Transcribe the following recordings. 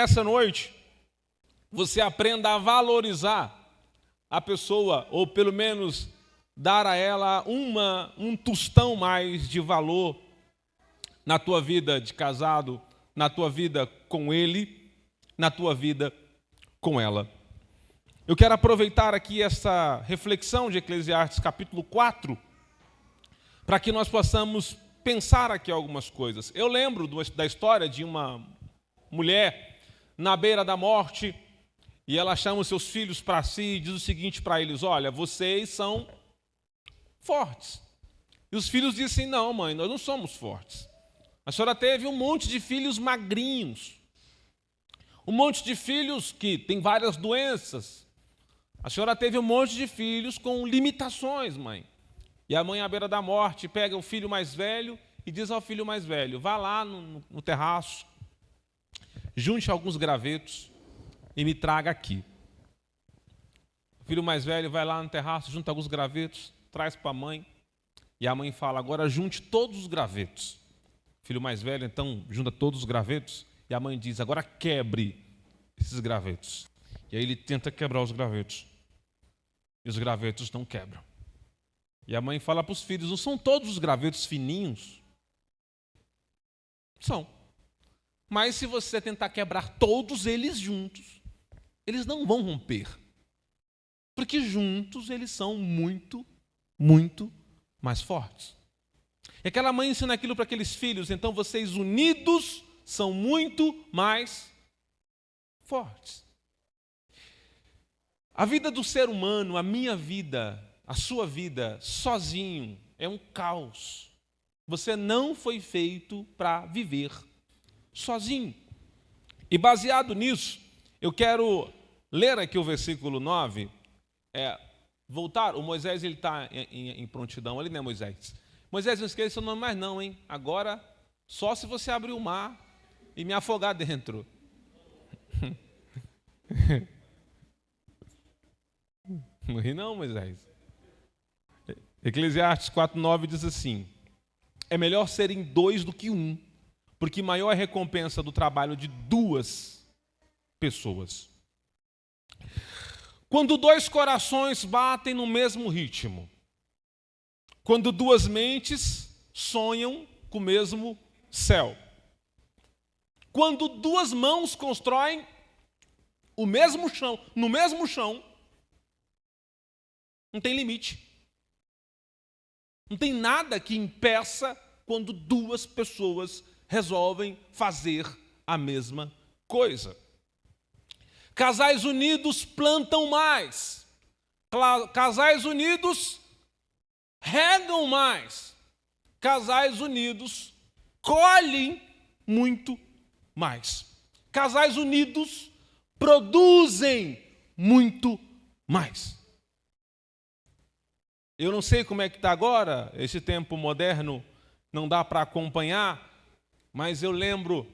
essa noite você aprenda a valorizar a pessoa, ou pelo menos dar a ela um tostão mais de valor na tua vida de casado, na tua vida com ele, na tua vida com ela. Eu quero aproveitar aqui essa reflexão de Eclesiastes capítulo 4, para que nós possamos pensar aqui algumas coisas. Eu lembro da história de uma mulher na beira da morte, e ela chama os seus filhos para si e diz o seguinte para eles: olha, vocês são fortes. E os filhos dizem: não, mãe, nós não somos fortes. A senhora teve um monte de filhos magrinhos, um monte de filhos que têm várias doenças. A senhora teve um monte de filhos com limitações, mãe. E a mãe, à beira da morte, pega o filho mais velho e diz ao filho mais velho: vá lá no terraço, junte alguns gravetos e me traga aqui. O filho mais velho vai lá no terraço, junta alguns gravetos, traz para a mãe. E a mãe fala: agora junte todos os gravetos. O filho mais velho, então, junta todos os gravetos. E a mãe diz: agora quebre esses gravetos. E aí ele tenta quebrar os gravetos. E os gravetos não quebram. E a mãe fala para os filhos: não são todos os gravetos fininhos? São. Mas se você tentar quebrar todos eles juntos, eles não vão romper. Porque juntos eles são muito, muito mais fortes. E aquela mãe ensina aquilo para aqueles filhos: então vocês unidos são muito mais fortes. A vida do ser humano, a minha vida, a sua vida, sozinho, é um caos. Você não foi feito para viver sozinho. E baseado nisso, eu quero ler aqui o versículo 9. Voltar, o Moisés ele está em prontidão ali, né, Moisés? Moisés, não esqueça seu nome mais não, hein? Agora, só se você abrir o mar e me afogar dentro. Não ri não, Moisés. Eclesiastes 4:9 diz assim: é melhor serem dois do que um, porque maior é a recompensa do trabalho de duas pessoas. Quando dois corações batem no mesmo ritmo, quando duas mentes sonham com o mesmo céu, quando duas mãos constroem o mesmo chão, no mesmo chão, não tem limite. Não tem nada que impeça quando duas pessoas resolvem fazer a mesma coisa. Casais unidos plantam mais. Casais unidos regam mais. Casais unidos colhem muito mais. Casais unidos produzem muito mais. Eu não sei como é que está agora, esse tempo moderno não dá para acompanhar, mas eu lembro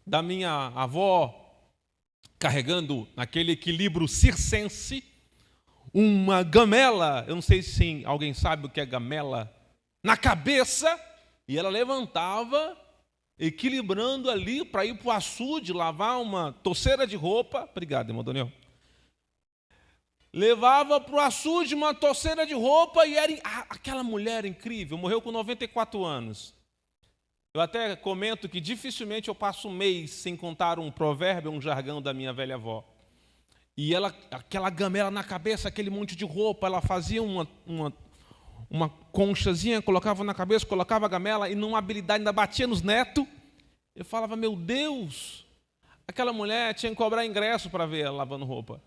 da minha avó carregando naquele equilíbrio circense uma gamela, eu não sei se alguém sabe o que é gamela, na cabeça, e ela levantava, equilibrando ali para ir para o açude, lavar uma toceira de roupa. Obrigado, irmão Daniel. Levava para o açude uma toceira de roupa e aquela mulher incrível, morreu com 94 anos. Eu até comento que dificilmente eu passo um mês sem contar um provérbio, um jargão da minha velha avó. E ela, aquela gamela na cabeça, aquele monte de roupa, ela fazia uma conchazinha, colocava na cabeça, colocava a gamela e numa habilidade ainda batia nos netos. Eu falava: meu Deus, aquela mulher tinha que cobrar ingresso para ver ela lavando roupa.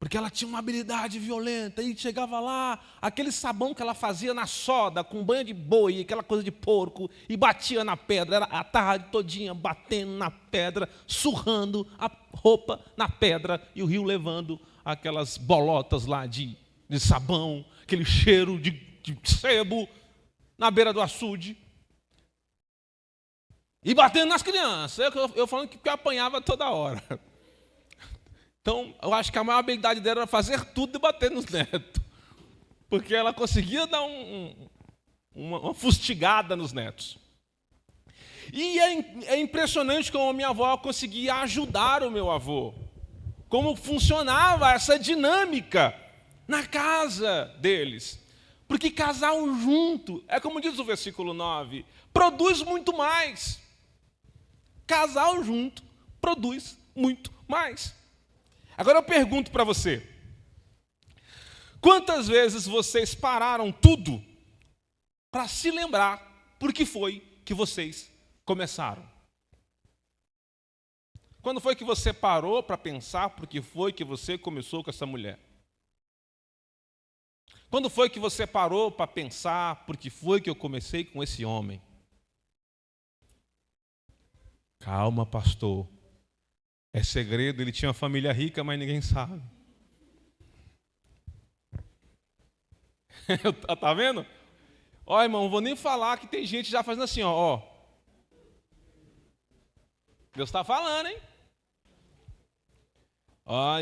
Porque ela tinha uma habilidade violenta, e chegava lá, aquele sabão que ela fazia na soda, com banho de boi, aquela coisa de porco, e batia na pedra, era a tarde todinha batendo na pedra, surrando a roupa na pedra, e o rio levando aquelas bolotas lá de sabão, aquele cheiro de sebo, na beira do açude, e batendo nas crianças, eu falando que eu apanhava toda hora. Então, eu acho que a maior habilidade dela era fazer tudo e bater nos netos. Porque ela conseguia dar uma fustigada nos netos. E é impressionante como a minha avó conseguia ajudar o meu avô. Como funcionava essa dinâmica na casa deles. Porque casal junto, é como diz o versículo 9, produz muito mais. Casal junto produz muito mais. Agora eu pergunto para você, quantas vezes vocês pararam tudo para se lembrar por que foi que vocês começaram? Quando foi que você parou para pensar por que foi que você começou com essa mulher? Quando foi que você parou para pensar por que foi que eu comecei com esse homem? Calma, pastor. É segredo, ele tinha uma família rica, mas ninguém sabe. Tá vendo? Ó, irmão, não vou nem falar que tem gente já fazendo assim, ó. Deus está falando, hein?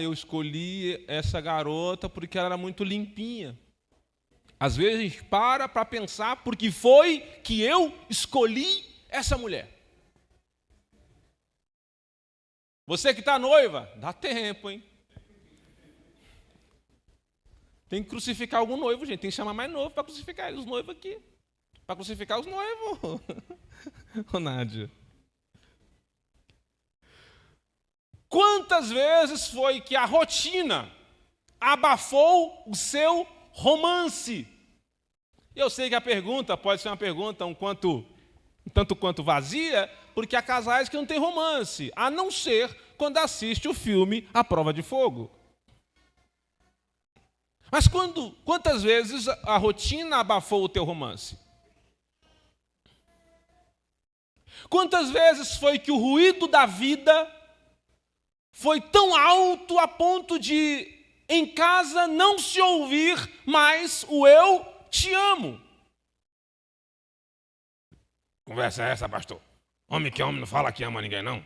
Eu escolhi essa garota porque ela era muito limpinha. Às vezes a gente para pensar por que foi que eu escolhi essa mulher. Você que está noiva, dá tempo, hein? Tem que crucificar algum noivo, gente. Tem que chamar mais noivo para crucificar os noivos aqui. Para crucificar os noivos. Ô, Nádia. Quantas vezes foi que a rotina abafou o seu romance? Eu sei que a pergunta pode ser uma pergunta um tanto quanto vazia, porque há casais que não têm romance, a não ser quando assiste o filme A Prova de Fogo. Mas quantas vezes a rotina abafou o teu romance? Quantas vezes foi que o ruído da vida foi tão alto a ponto de, em casa, não se ouvir mais o eu te amo? Conversa é essa, pastor? Homem que homem não fala que ama ninguém, não.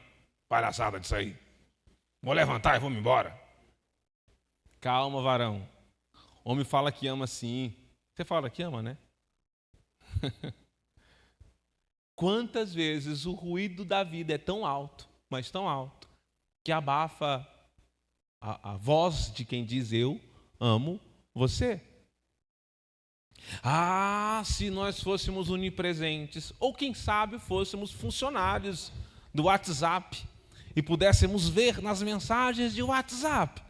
Palhaçada disso aí. Vou levantar e vou me embora. Calma, varão. Homem fala que ama sim. Você fala que ama, né? Quantas vezes o ruído da vida é tão alto, mas tão alto, que abafa a voz de quem diz eu amo você? Se nós fôssemos onipresentes, ou quem sabe fôssemos funcionários do WhatsApp e pudéssemos ver nas mensagens de WhatsApp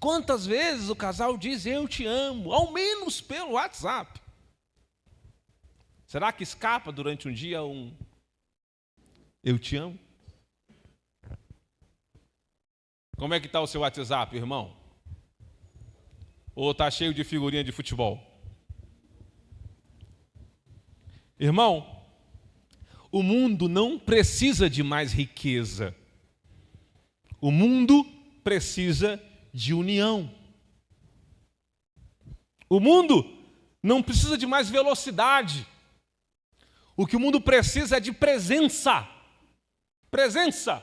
quantas vezes o casal diz eu te amo, ao menos pelo WhatsApp. Será que escapa durante um dia um eu te amo? Como é que está o seu WhatsApp, irmão? Ou está cheio de figurinha de futebol? Irmão, o mundo não precisa de mais riqueza. O mundo precisa de união. O mundo não precisa de mais velocidade. O que o mundo precisa é de presença. Presença.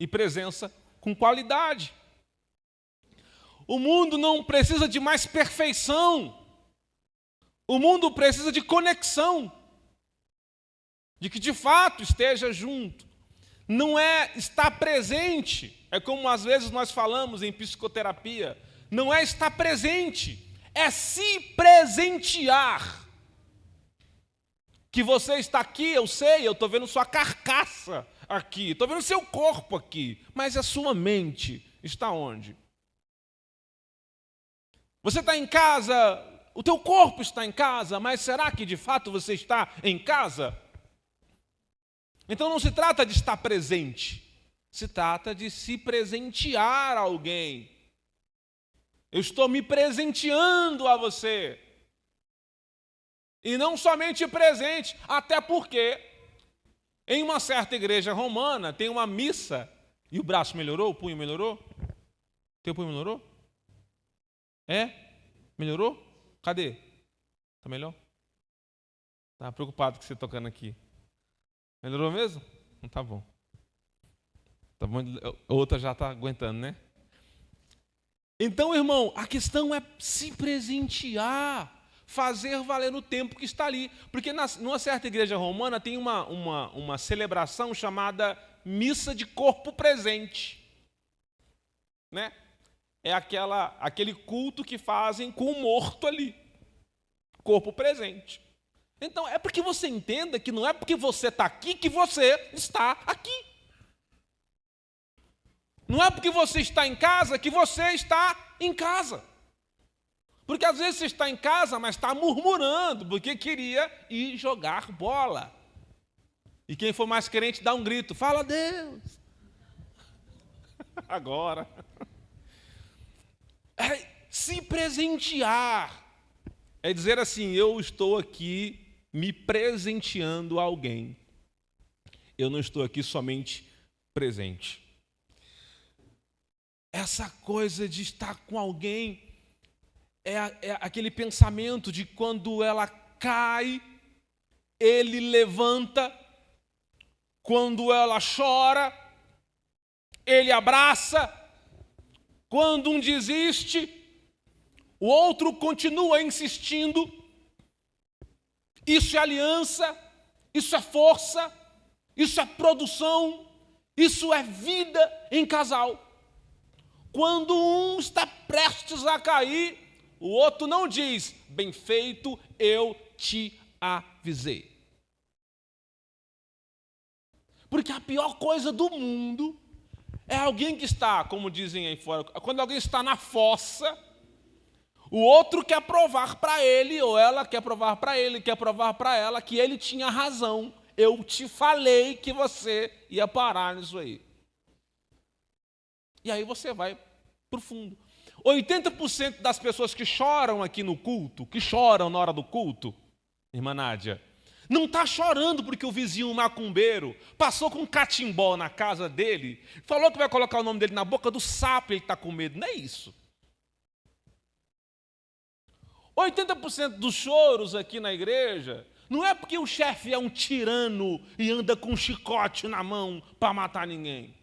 E presença com qualidade. O mundo não precisa de mais perfeição. O mundo precisa de conexão. De que de fato esteja junto. Não é estar presente. É como às vezes nós falamos em psicoterapia. Não é estar presente. É se presentear. Que você está aqui, eu sei, eu estou vendo sua carcaça aqui, estou vendo seu corpo aqui, mas a sua mente está onde? Você está em casa, o teu corpo está em casa, mas será que de fato você está em casa? Então não se trata de estar presente, se trata de se presentear a alguém. Eu estou me presenteando a você. E não somente presente, até porque em uma certa igreja romana tem uma missa. E o braço melhorou? O punho melhorou? Teu punho melhorou? É? Melhorou? Cadê? Tá melhor? Estava preocupado com você tocando aqui. Melhorou mesmo? Não tá bom. Tá bom. A outra já está aguentando, né? Então, irmão, a questão é se presentear. fazer valer o tempo que está ali. Porque numa certa igreja romana tem uma celebração chamada missa de corpo presente. Né? É aquele culto que fazem com o morto ali. Corpo presente. Então, é porque você entenda que não é porque você está aqui que você está aqui. Não é porque você está em casa que você está em casa. Porque às vezes você está em casa, mas está murmurando, porque queria ir jogar bola. E quem for mais crente dá um grito, fala Deus. Agora. É se presentear. É dizer assim, eu estou aqui me presenteando a alguém. Eu não estou aqui somente presente. Essa coisa de estar com alguém é aquele pensamento de quando ela cai, ele levanta, quando ela chora, ele abraça, quando um desiste, o outro continua insistindo. Isso é aliança, isso é força, isso é produção, isso é vida em casal. Quando um está prestes a cair, o outro não diz, bem feito, eu te avisei. Porque a pior coisa do mundo é alguém que está, como dizem aí fora, quando alguém está na fossa, o outro quer provar para ele, ou ela quer provar para ele, quer provar para ela que ele tinha razão. Eu te falei que você ia parar nisso aí. E aí você vai para o fundo. 80% das pessoas que choram aqui no culto, que choram na hora do culto, irmã Nádia, não está chorando porque o vizinho macumbeiro passou com um catimbó na casa dele, falou que vai colocar o nome dele na boca do sapo e ele está com medo. Não é isso. 80% dos choros aqui na igreja não é porque o chefe é um tirano e anda com um chicote na mão para matar ninguém.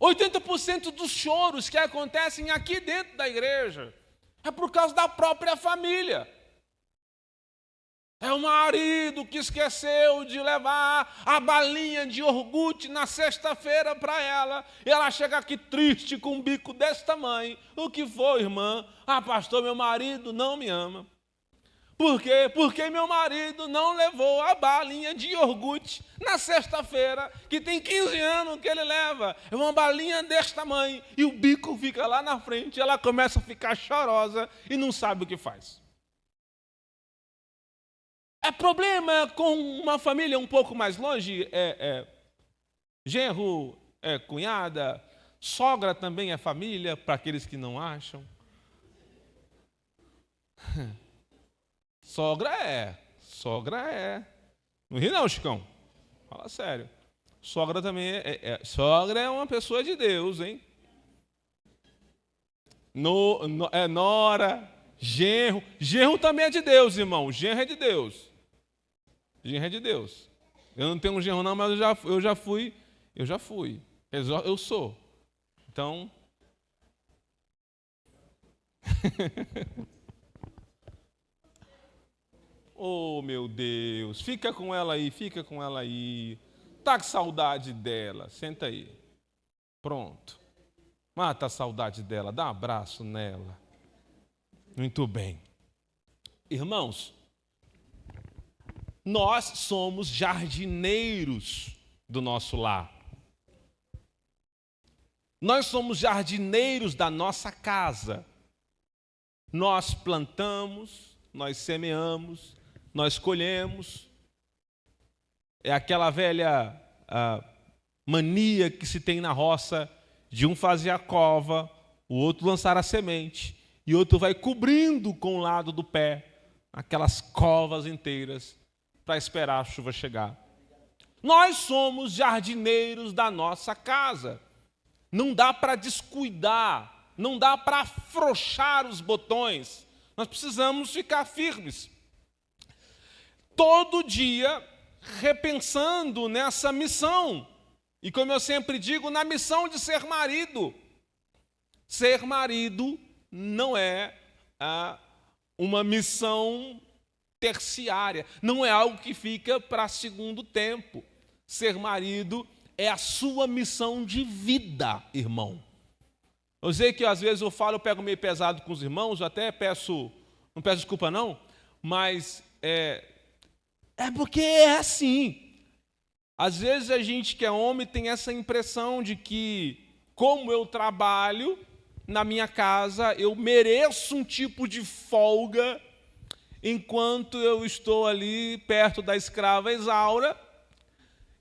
80% dos choros que acontecem aqui dentro da igreja é por causa da própria família. É o marido que esqueceu de levar a balinha de iogurte na sexta-feira para ela. E ela chega aqui triste com um bico desse tamanho. O que foi, irmã? Ah, pastor, meu marido não me ama. Por quê? Porque meu marido não levou a balinha de iogurte na sexta-feira, que tem 15 anos que ele leva. É uma balinha desse tamanho. E o bico fica lá na frente. Ela começa a ficar chorosa e não sabe o que faz. É problema com uma família um pouco mais longe, genro, cunhada, sogra também é família, para aqueles que não acham. Sogra é. Não ri não, Chicão. Fala sério. Sogra também sogra é uma pessoa de Deus, hein? Nora, genro. Genro também é de Deus, irmão. Genro é de Deus. Genro é de Deus. Eu não tenho um genro não, mas eu já fui. Eu sou. Então... Oh, meu Deus. Fica com ela aí. Tá com saudade dela. Senta aí. Pronto. Mata a saudade dela. Dá um abraço nela. Muito bem. Irmãos, nós somos jardineiros do nosso lar. Nós somos jardineiros da nossa casa. Nós plantamos, nós semeamos, nós colhemos. É aquela velha mania que se tem na roça de um fazer a cova, o outro lançar a semente, e outro vai cobrindo com o lado do pé aquelas covas inteiras para esperar a chuva chegar. Nós somos jardineiros da nossa casa. Não dá para descuidar, não dá para afrouxar os botões. Nós precisamos ficar firmes. Todo dia repensando nessa missão. E como eu sempre digo, na missão de ser marido. Ser marido não é uma missão terciária, não é algo que fica para segundo tempo. Ser marido é a sua missão de vida, irmão. Eu sei que às vezes eu pego meio pesado com os irmãos, eu até não peço desculpa não, mas é porque é assim. Às vezes a gente que é homem tem essa impressão de que, como eu trabalho na minha casa, eu mereço um tipo de folga enquanto eu estou ali perto da escrava Isaura,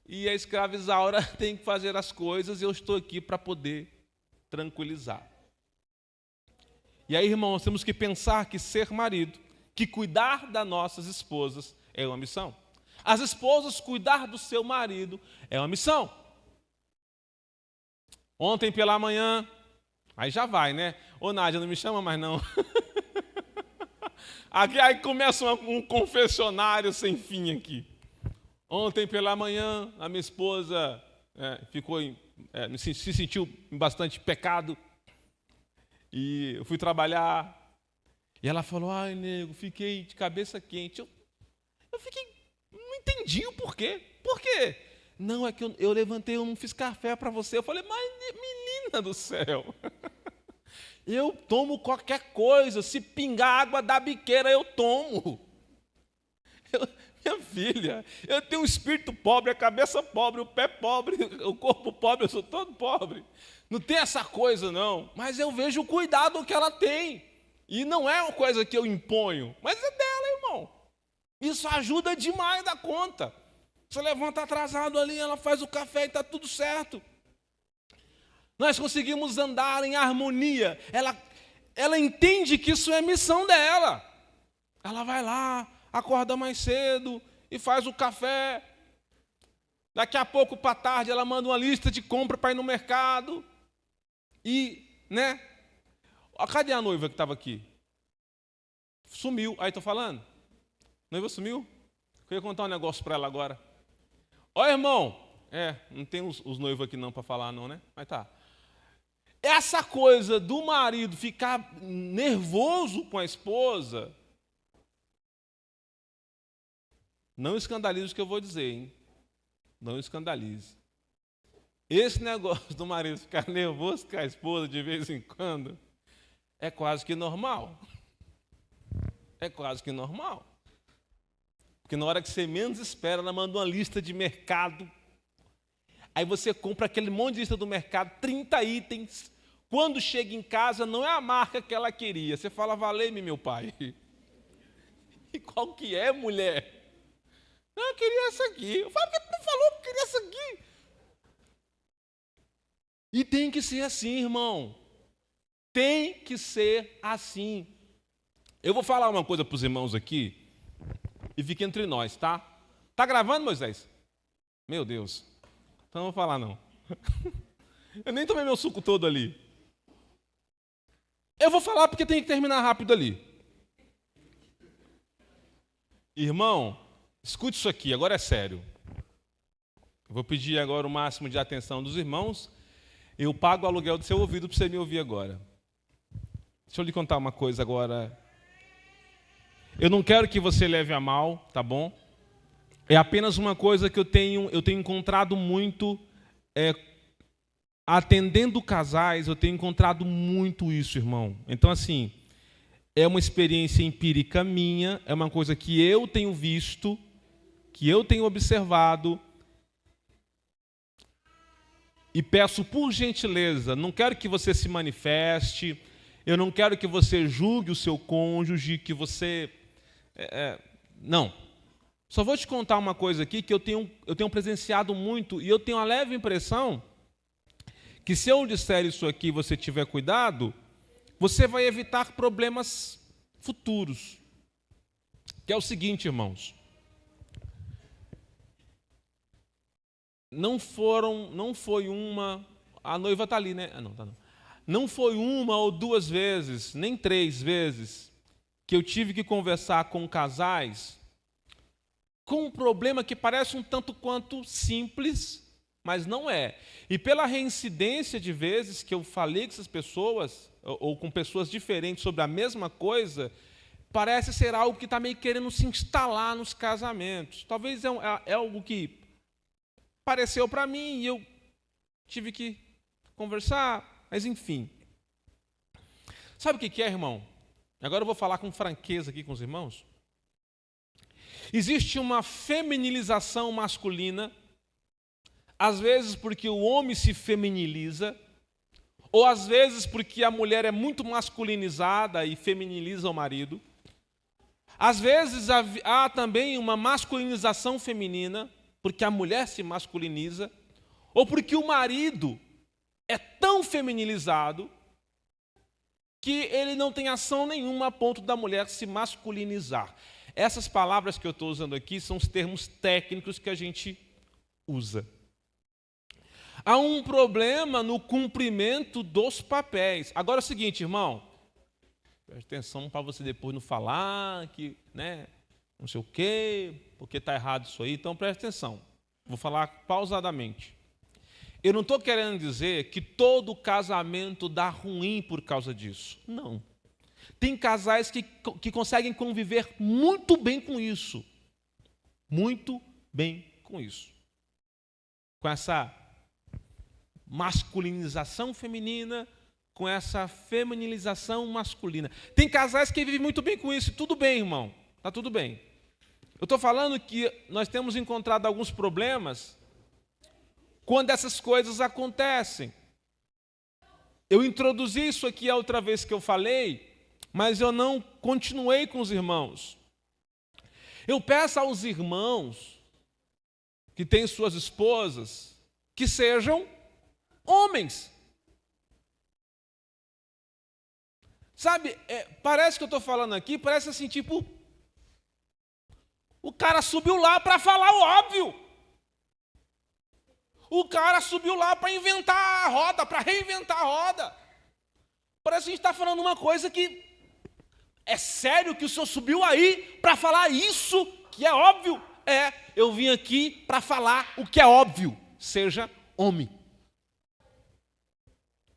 e a escrava Isaura tem que fazer as coisas e eu estou aqui para poder tranquilizar. E aí, irmãos, temos que pensar que ser marido, que cuidar das nossas esposas é uma missão. As esposas cuidar do seu marido é uma missão. Ontem pela manhã, aí já vai, né? Ô Nádia, não me chama mais não. Aí começa um confessionário sem fim aqui. Ontem pela manhã, a minha esposa se sentiu em bastante pecado. E eu fui trabalhar. E ela falou, ai, nego, fiquei de cabeça quente. Eu não entendi o porquê. Por quê? Não, é que eu levantei, eu não fiz café para você. Eu falei, mas menina do céu, eu tomo qualquer coisa, se pingar água da biqueira, eu tomo. Minha filha, eu tenho um espírito pobre, a cabeça pobre, o pé pobre, o corpo pobre, eu sou todo pobre. Não tem essa coisa não, mas eu vejo o cuidado que ela tem. E não é uma coisa que eu imponho, mas é dela, irmão. Isso ajuda demais da conta. Você levanta atrasado ali, ela faz o café e está tudo certo. Nós conseguimos andar em harmonia. Ela entende que isso é missão dela. Ela vai lá, acorda mais cedo e faz o café. Daqui a pouco, para tarde, ela manda uma lista de compra para ir no mercado. E, né? Cadê a noiva que estava aqui? Sumiu. Aí, estou falando? A noiva sumiu? Eu ia contar um negócio para ela agora. Ó, irmão. Não tem os noivos aqui não para falar não, né? Mas tá. Essa coisa do marido ficar nervoso com a esposa, não escandalize o que eu vou dizer, hein? Não escandalize. Esse negócio do marido ficar nervoso com a esposa de vez em quando é quase que normal. É quase que normal. Porque na hora que você menos espera, ela manda uma lista de mercado. Aí você compra aquele monte de lista do mercado, 30 itens. Quando chega em casa, não é a marca que ela queria. Você fala, valei-me, meu pai. E qual que é, mulher? Não, eu queria essa aqui. Eu falo, por que tu não falou que eu queria essa aqui? E tem que ser assim, irmão. Tem que ser assim. Eu vou falar uma coisa para os irmãos aqui, e fica entre nós, tá? Tá gravando, Moisés? Meu Deus. Então não vou falar, não. Eu nem tomei meu suco todo ali. Eu vou falar porque tem que terminar rápido ali. Irmão, escute isso aqui, agora é sério. Eu vou pedir agora o máximo de atenção dos irmãos. Eu pago o aluguel do seu ouvido para você me ouvir agora. Deixa eu lhe contar uma coisa agora. Eu não quero que você leve a mal, tá bom? É apenas uma coisa que eu tenho encontrado muito, atendendo casais, eu tenho encontrado muito isso, irmão. Então, assim, é uma experiência empírica minha, é uma coisa que eu tenho visto, que eu tenho observado, e peço por gentileza, não quero que você se manifeste, eu não quero que você julgue o seu cônjuge, que você... não. Só vou te contar uma coisa aqui que eu tenho presenciado muito, e eu tenho a leve impressão que se eu disser isso aqui e você tiver cuidado, você vai evitar problemas futuros. Que é o seguinte, irmãos. Não foi uma... A noiva está ali, né? Não, tá não. Não foi uma ou duas vezes, nem 3 vezes, que eu tive que conversar com casais com um problema que parece um tanto quanto simples, mas não é. E pela reincidência de vezes que eu falei com essas pessoas, ou com pessoas diferentes sobre a mesma coisa, parece ser algo que está meio querendo se instalar nos casamentos. Talvez é algo que pareceu para mim e eu tive que conversar, mas enfim. Sabe o que é, irmão? Agora eu vou falar com franqueza aqui com os irmãos. Existe uma feminilização masculina, às vezes porque o homem se feminiliza, ou às vezes porque a mulher é muito masculinizada e feminiliza o marido. Às vezes há também uma masculinização feminina, porque a mulher se masculiniza, ou porque o marido é tão feminilizado que ele não tem ação nenhuma a ponto da mulher se masculinizar. Essas palavras que eu estou usando aqui são os termos técnicos que a gente usa. Há um problema no cumprimento dos papéis. Agora é o seguinte, irmão, preste atenção para você depois não falar que, não sei o quê, porque está errado isso aí, então preste atenção. Vou falar pausadamente. Eu não estou querendo dizer que todo casamento dá ruim por causa disso. Não. Tem casais que conseguem conviver muito bem com isso. Muito bem com isso. Com essa masculinização feminina, com essa feminilização masculina. Tem casais que vivem muito bem com isso. Tudo bem, irmão. Está tudo bem. Eu estou falando que nós temos encontrado alguns problemas quando essas coisas acontecem. Eu introduzi isso aqui a outra vez que eu falei, mas eu não continuei com os irmãos. Eu peço aos irmãos que têm suas esposas que sejam homens. Sabe, parece que eu estou falando aqui, parece assim, tipo, o cara subiu lá para falar o óbvio. O cara subiu lá para inventar a roda, para reinventar a roda. Parece que a gente está falando uma coisa que é sério que o senhor subiu aí para falar isso que é óbvio. Eu vim aqui para falar o que é óbvio, seja homem.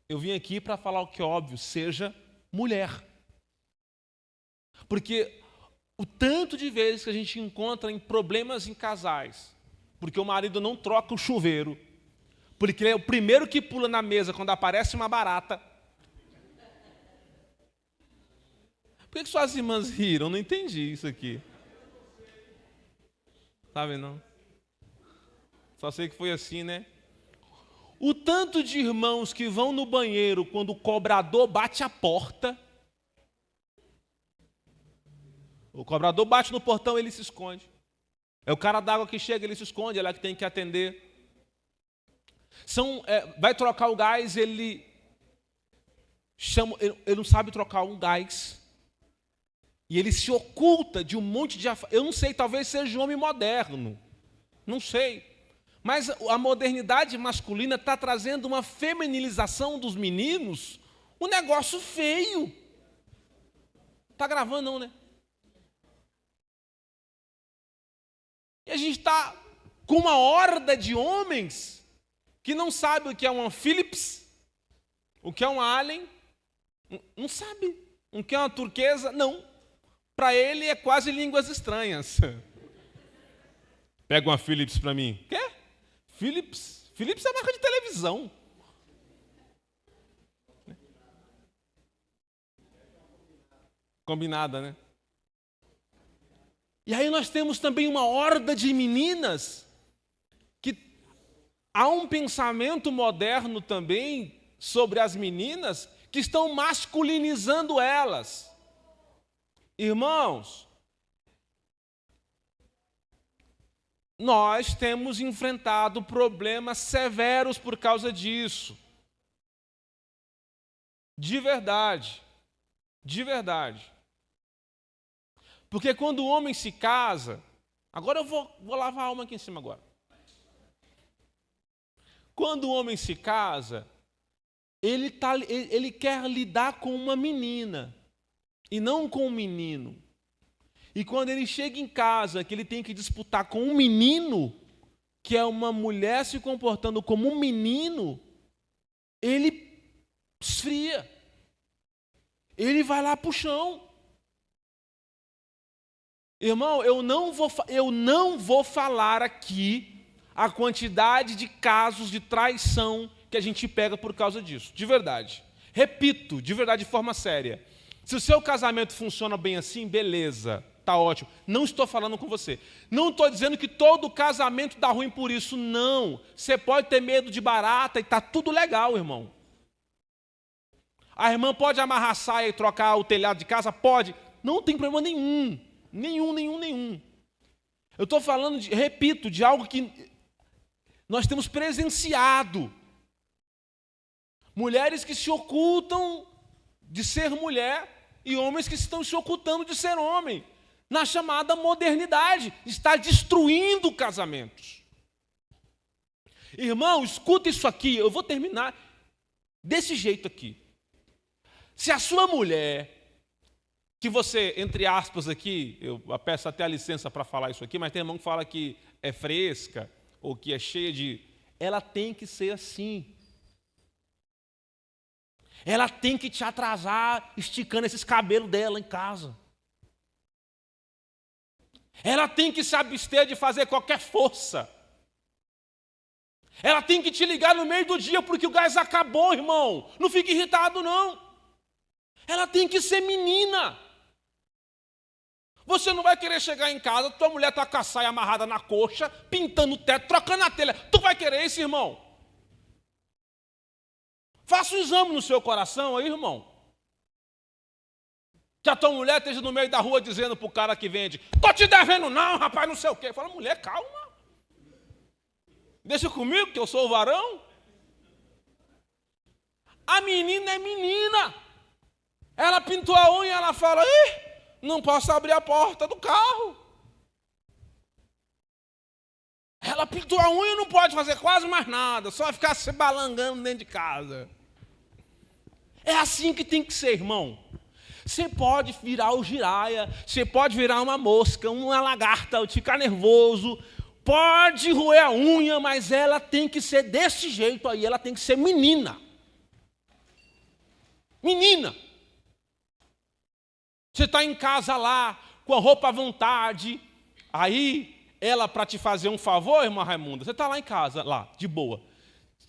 Eu vim aqui para falar o que é óbvio, seja mulher. Porque o tanto de vezes que a gente encontra em problemas em casais, porque o marido não troca o chuveiro, porque ele é o primeiro que pula na mesa quando aparece uma barata. Por que suas irmãs riram? Não entendi isso aqui. Sabe não? Só sei que foi assim, né? O tanto de irmãos que vão no banheiro quando o cobrador bate a porta. O cobrador bate no portão, ele se esconde. É o cara d'água que chega, ele se esconde, ela que tem que atender. Vai trocar o gás, ele não sabe trocar um gás. E ele se oculta de um monte de... Eu não sei, talvez seja um homem moderno. Não sei. Mas a modernidade masculina está trazendo uma feminilização dos meninos, um negócio feio. Está gravando não, né? E a gente está com uma horda de homens que não sabe o que é uma Philips, o que é uma Allen, não sabe. O que é uma turquesa, não. Para ele é quase línguas estranhas. Pega uma Philips para mim. Quê? Philips? Philips é marca de televisão. Combinada, né? E aí nós temos também uma horda de meninas que há um pensamento moderno também sobre as meninas que estão masculinizando elas. Irmãos, nós temos enfrentado problemas severos por causa disso. De verdade. De verdade. Porque quando o homem se casa... Agora eu vou lavar a alma aqui em cima agora. Quando o homem se casa, ele quer lidar com uma menina e não com um menino. E quando ele chega em casa, que ele tem que disputar com um menino, que é uma mulher se comportando como um menino, ele esfria. Ele vai lá para o chão. Irmão, eu não vou falar aqui a quantidade de casos de traição que a gente pega por causa disso, de verdade. Repito, de verdade, de forma séria. Se o seu casamento funciona bem assim, beleza, tá ótimo. Não estou falando com você. Não estou dizendo que todo casamento dá ruim por isso, não. Você pode ter medo de barata e tá tudo legal, irmão. A irmã pode amarrar a saia e trocar o telhado de casa? Pode. Não tem problema nenhum. Nenhum. Eu estou falando, repito, de algo que nós temos presenciado. Mulheres que se ocultam de ser mulher e homens que estão se ocultando de ser homem. Na chamada modernidade. Está destruindo casamentos. Irmão, escuta isso aqui. Eu vou terminar desse jeito aqui. Se a sua mulher, que você, entre aspas aqui, eu peço até a licença para falar isso aqui, mas tem irmão que fala que é fresca, ou que é cheia de... Ela tem que ser assim. Ela tem que te atrasar esticando esses cabelos dela em casa. Ela tem que se abster de fazer qualquer força. Ela tem que te ligar no meio do dia porque o gás acabou, irmão. Não fique irritado, não. Ela tem que ser menina. Você não vai querer chegar em casa, tua mulher está com a saia amarrada na coxa, pintando o teto, trocando a telha. Tu vai querer isso, irmão? Faça um exame no seu coração aí, irmão. Que a tua mulher esteja no meio da rua dizendo para o cara que vende: tô te devendo não, rapaz, não sei o quê. Fala, mulher, calma. Deixa comigo que eu sou o varão. A menina é menina. Ela pintou a unha e ela fala: não posso abrir a porta do carro. Ela pintou a unha e não pode fazer quase mais nada, só ficar se balangando dentro de casa. É assim que tem que ser, irmão. Você pode virar o giraia, você pode virar uma mosca, uma lagarta, ficar nervoso, pode roer a unha, mas ela tem que ser desse jeito aí, ela tem que ser menina. Menina. Você está em casa lá, com a roupa à vontade, aí ela, para te fazer um favor, irmã Raimunda, você está lá em casa, lá, de boa,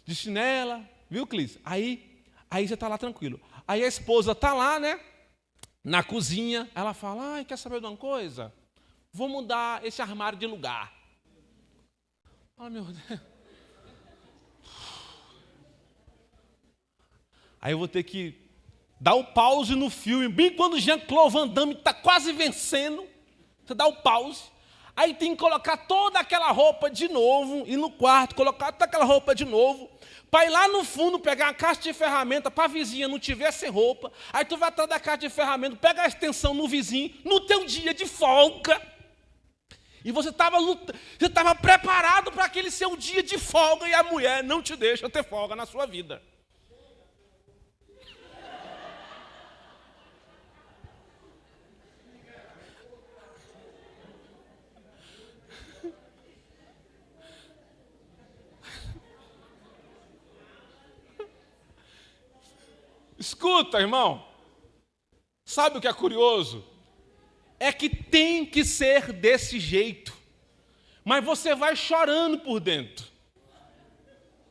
de chinela, viu, Clis? Aí você está lá tranquilo. Aí a esposa está lá, né, na cozinha, ela fala: quer saber de uma coisa? Vou mudar esse armário de lugar. Oh, meu Deus. Aí eu vou ter que dá o pause no filme, bem quando o Jean-Claude Van Damme está quase vencendo, você dá o pause, aí tem que colocar toda aquela roupa de novo, ir no quarto, colocar toda aquela roupa de novo, para ir lá no fundo pegar uma caixa de ferramenta para a vizinha não tiver sem roupa, aí tu vai atrás da caixa de ferramenta, pega a extensão no vizinho, no teu dia de folga, e você estava preparado para aquele seu dia de folga, e a mulher não te deixa ter folga na sua vida. Escuta, irmão, sabe o que é curioso? É que tem que ser desse jeito, mas você vai chorando por dentro.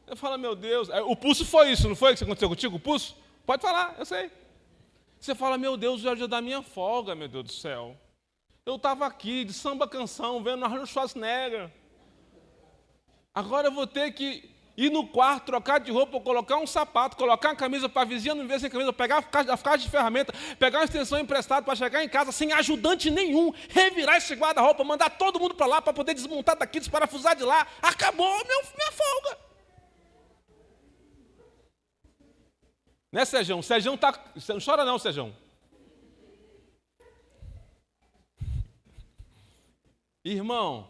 Eu falo: meu Deus, o pulso foi isso, não foi que aconteceu contigo, o pulso? Pode falar, eu sei. Você fala: meu Deus, hoje é o dia da minha folga, meu Deus do céu. Eu estava aqui, de samba canção, vendo Arnold Schwarzenegger. Agora eu vou ter que ir no quarto, trocar de roupa, colocar um sapato, colocar uma camisa para a vizinha não ver sem camisa, pegar a caixa de ferramenta, pegar uma extensão emprestada para chegar em casa sem ajudante nenhum, revirar esse guarda-roupa, mandar todo mundo para lá para poder desmontar daqui, desparafusar de lá. Acabou minha folga. Né, Sérgio? Sérgio tá... Não chora não, Sérgio. Irmão,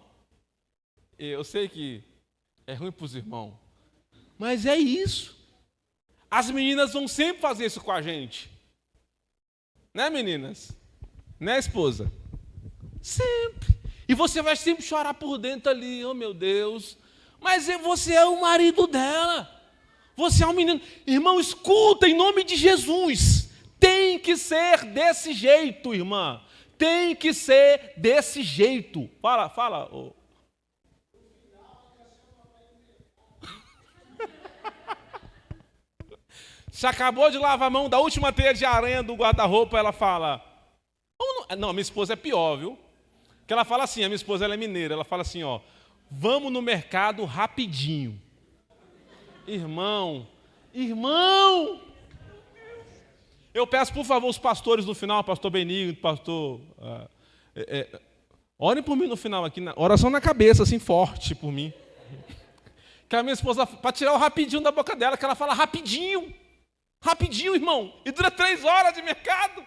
eu sei que é ruim para os irmãos, mas é isso. As meninas vão sempre fazer isso com a gente. Né, meninas? Né, esposa? Sempre. E você vai sempre chorar por dentro ali: oh, meu Deus, Mas você é o marido dela. Você é um menino. Irmão, escuta em nome de Jesus. Tem que ser desse jeito, irmã. Tem que ser desse jeito. Fala. Você acabou de lavar a mão da última teia de aranha do guarda-roupa, ela fala... Não, minha esposa é pior, viu? Porque ela fala assim, a minha esposa ela é mineira, ela fala assim, ó, vamos no mercado rapidinho. Irmão, eu peço, por favor, os pastores no final, pastor Benigno, pastor... orem por mim no final aqui, oração na cabeça, assim, forte por mim. Que a minha esposa, para tirar o rapidinho da boca dela, que ela fala rapidinho, irmão, e dura 3 horas de mercado.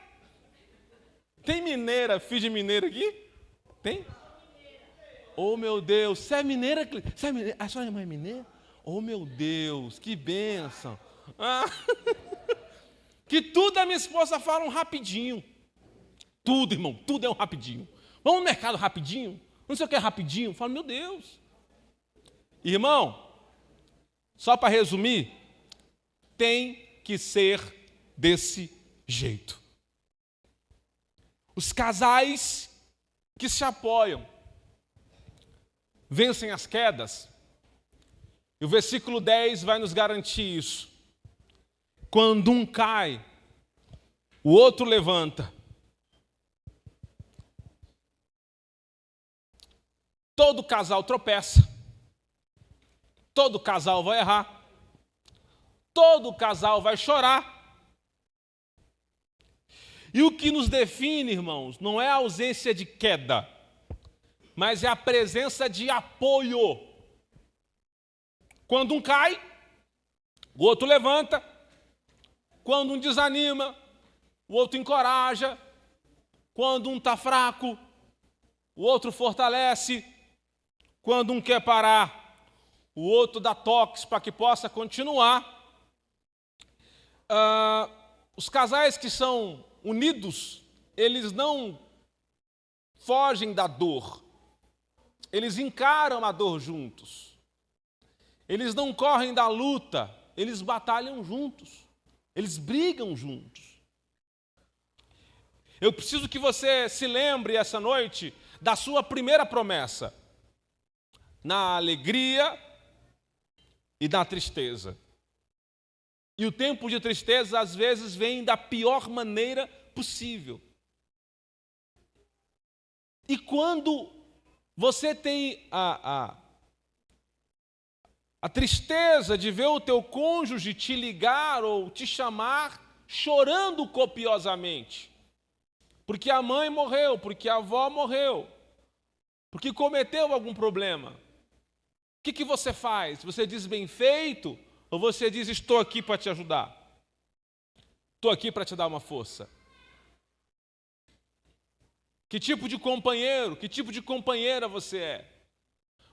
Tem mineira, filho de mineiro aqui? Tem? Oh, meu Deus, você é mineira? Você é mineira? A sua irmã é mineira? Oh, meu Deus, que bênção. Que tudo a minha esposa fala um rapidinho. Tudo, irmão, tudo é um rapidinho. Vamos no mercado rapidinho? Não sei o que é rapidinho. Eu falo, meu Deus. Irmão, só para resumir, tem que ser desse jeito. Os casais que se apoiam vencem as quedas. E o versículo 10 vai nos garantir isso. Quando um cai, o outro levanta. Todo casal tropeça. Todo casal vai errar. Todo casal vai chorar. E o que nos define, irmãos, não é a ausência de queda, mas é a presença de apoio. Quando um cai, o outro levanta. Quando um desanima, o outro encoraja. Quando um está fraco, o outro fortalece. Quando um quer parar, o outro dá toques para que possa continuar. Os casais que são unidos, eles não fogem da dor. Eles encaram a dor juntos. Eles não correm da luta, eles batalham juntos. Eles brigam juntos. Eu preciso que você se lembre essa noite da sua primeira promessa. Na alegria e na tristeza. E o tempo de tristeza, às vezes, vem da pior maneira possível. E quando você tem a tristeza de ver o teu cônjuge te ligar ou te chamar chorando copiosamente, porque a mãe morreu, porque a avó morreu, porque cometeu algum problema, o que você faz? Você diz bem feito ou você diz estou aqui para te ajudar? Estou aqui para te dar uma força. Que tipo de companheiro, que tipo de companheira você é?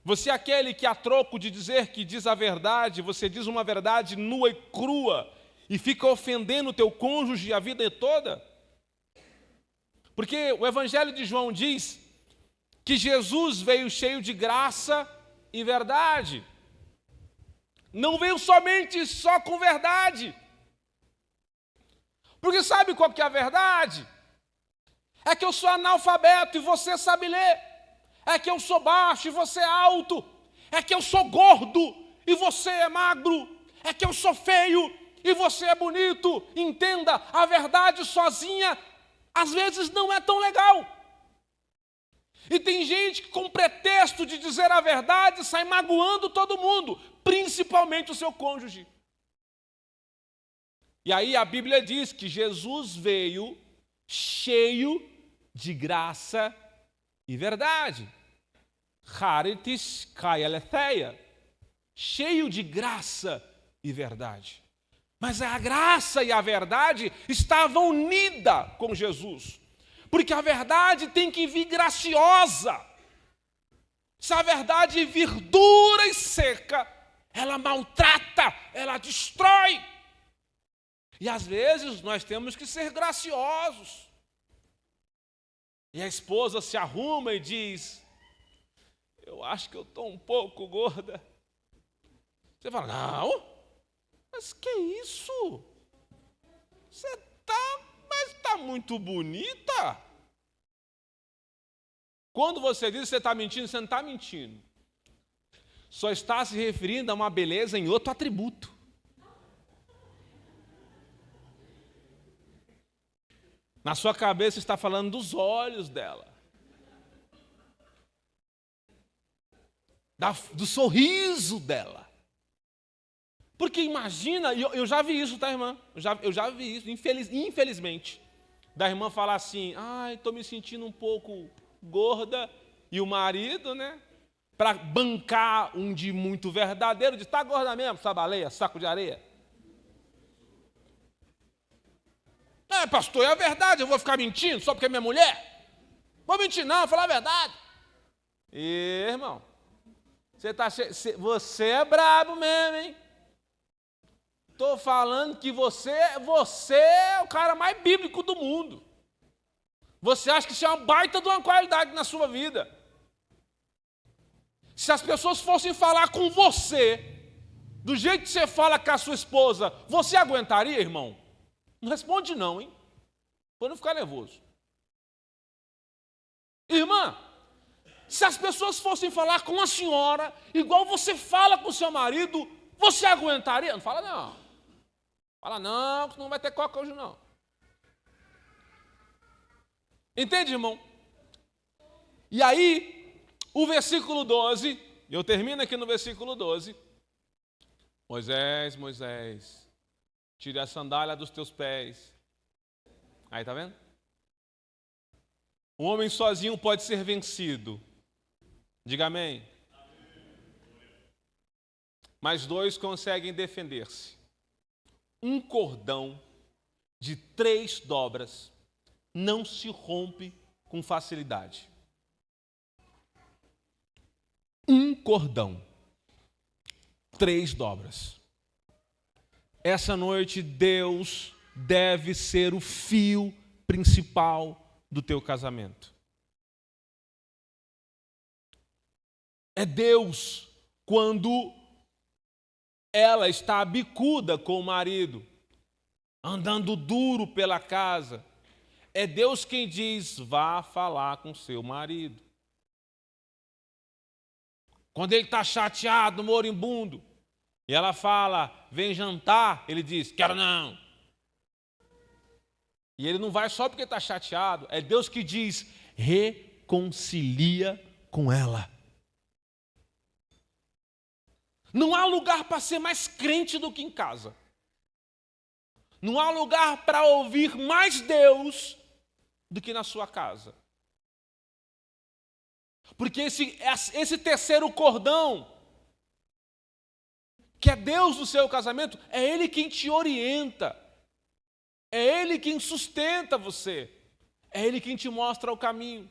Você é aquele que, a troco de dizer que diz a verdade, você diz uma verdade nua e crua e fica ofendendo o teu cônjuge a vida toda? Porque o Evangelho de João diz que Jesus veio cheio de graça e verdade. Não veio somente só com verdade. Porque sabe qual que é a verdade? É que eu sou analfabeto e você sabe ler. É que eu sou baixo e você é alto. É que eu sou gordo e você é magro. É que eu sou feio e você é bonito. Entenda, a verdade sozinha às vezes não é tão legal. E tem gente que, com pretexto de dizer a verdade, sai magoando todo mundo, principalmente o seu cônjuge. E aí a Bíblia diz que Jesus veio cheio de graça e verdade. Charitis kai aletheia. Cheio de graça e verdade. Mas a graça e a verdade estavam unidas com Jesus. Porque a verdade tem que vir graciosa. Se a verdade vir dura e seca, ela maltrata, ela destrói. E às vezes nós temos que ser graciosos. E a esposa se arruma e diz: eu acho que eu estou um pouco gorda. Você fala, não, mas que isso? Você mas está muito bonita. Quando você diz que você está mentindo, você não está mentindo. Só está se referindo a uma beleza em outro atributo. Na sua cabeça está falando dos olhos dela. Do sorriso dela. Porque imagina, eu já vi isso, tá, irmã? Eu já vi isso, infelizmente. Da irmã falar assim, estou me sentindo um pouco gorda. E o marido, né? Para bancar um de muito verdadeiro, diz, tá gorda mesmo, essa baleia, saco de areia. Pastor, é a verdade, eu vou ficar mentindo só porque é minha mulher? Vou mentir não, vou falar a verdade. Irmão, você é brabo mesmo, hein? Estou falando que você é o cara mais bíblico do mundo. Você acha que isso é uma baita de uma qualidade na sua vida. Se as pessoas fossem falar com você, do jeito que você fala com a sua esposa, você aguentaria, irmão? Não responde não, hein? Para não ficar nervoso. Irmã, se as pessoas fossem falar com a senhora, igual você fala com o seu marido, você aguentaria? Não fala não. Fala não, que não vai ter coca hoje não. Entende, irmão? E aí, o versículo 12, eu termino aqui no versículo 12. Moisés, tire a sandália dos teus pés. Aí, tá vendo? Um homem sozinho pode ser vencido. Diga amém. Mas dois conseguem defender-se. Um cordão de 3 dobras não se rompe com facilidade. Um cordão, 3 dobras. Essa noite Deus deve ser o fio principal do teu casamento. É Deus quando ela está bicuda com o marido, andando duro pela casa. É Deus quem diz, vá falar com seu marido. Quando ele está chateado, moribundo, e ela fala, vem jantar, ele diz, quero não. E ele não vai só porque está chateado, é Deus que diz, reconcilia com ela. Não há lugar para ser mais crente do que em casa. Não há lugar para ouvir mais Deus do que na sua casa. Porque esse terceiro cordão, que é Deus do seu casamento, é Ele quem te orienta. É Ele quem sustenta você. É Ele quem te mostra o caminho.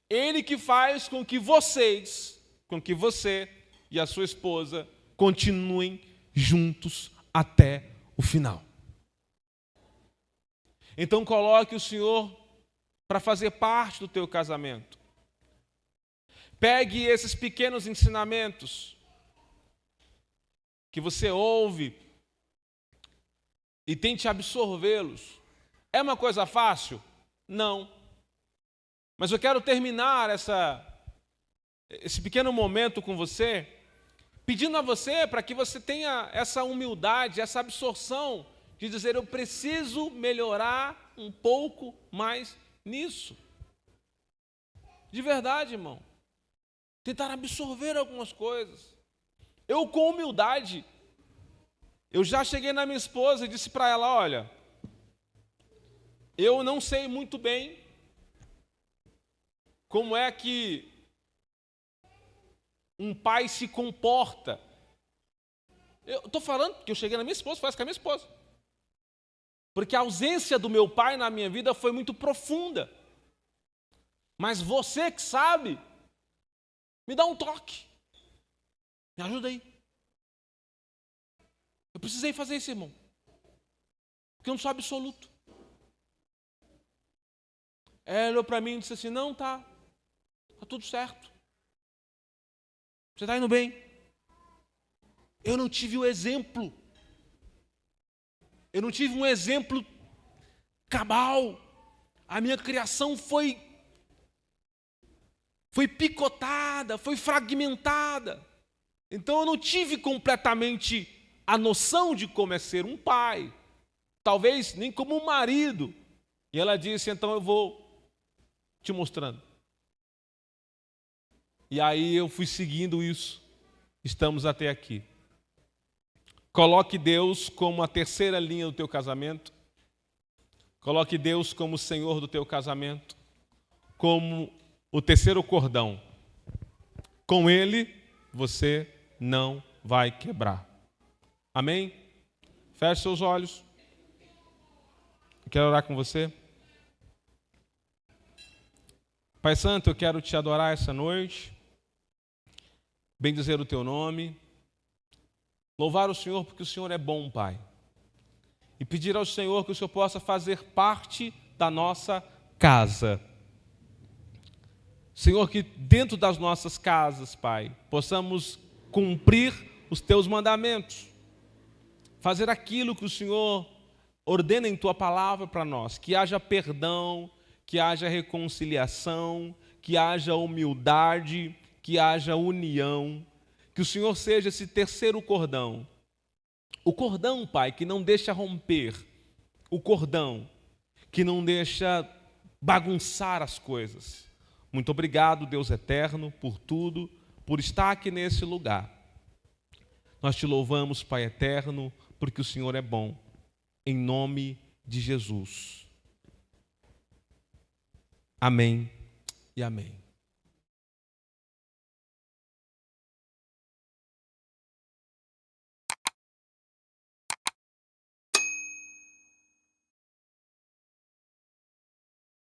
Ele que faz com que você e a sua esposa continuem juntos até o final. Então coloque o Senhor para fazer parte do teu casamento. Pegue esses pequenos ensinamentos que você ouve e tente absorvê-los. É uma coisa fácil? Não. Mas eu quero terminar esse pequeno momento com você, pedindo a você para que você tenha essa humildade, essa absorção de dizer, eu preciso melhorar um pouco mais nisso. De verdade, irmão. Tentar absorver algumas coisas. Eu, com humildade, eu já cheguei na minha esposa e disse para ela, olha, eu não sei muito bem como é que um pai se comporta. Eu estou falando que eu cheguei na minha esposa, faz com a minha esposa. Porque a ausência do meu pai na minha vida foi muito profunda. Mas você que sabe, me dá um toque. Me ajuda aí. Eu precisei fazer isso, irmão. Porque eu não sou absoluto. Ela olhou para mim e disse assim, não, tá tudo certo. Você está indo bem. Eu não tive o exemplo. Eu não tive um exemplo cabal. A minha criação foi picotada, foi fragmentada. Então eu não tive completamente a noção de como é ser um pai. Talvez nem como um marido. E ela disse, então eu vou te mostrando. E aí eu fui seguindo isso. Estamos até aqui. Coloque Deus como a terceira linha do teu casamento. Coloque Deus como o Senhor do teu casamento. Como o terceiro cordão. Com Ele, você não vai quebrar. Amém? Feche seus olhos. Eu quero orar com você. Pai Santo, eu quero te adorar essa noite. Bendizer o teu nome. Louvar o Senhor porque o Senhor é bom, Pai. E pedir ao Senhor que o Senhor possa fazer parte da nossa casa. Senhor, que dentro das nossas casas, Pai, possamos cumprir os teus mandamentos. Fazer aquilo que o Senhor ordena em tua palavra para nós. Que haja perdão, que haja reconciliação, que haja humildade, que haja união. Que o Senhor seja esse terceiro cordão. O cordão, Pai, que não deixa romper. O cordão que não deixa bagunçar as coisas. Muito obrigado, Deus eterno, por tudo, por estar aqui nesse lugar. Nós te louvamos, Pai eterno, porque o Senhor é bom. Em nome de Jesus. Amém e amém.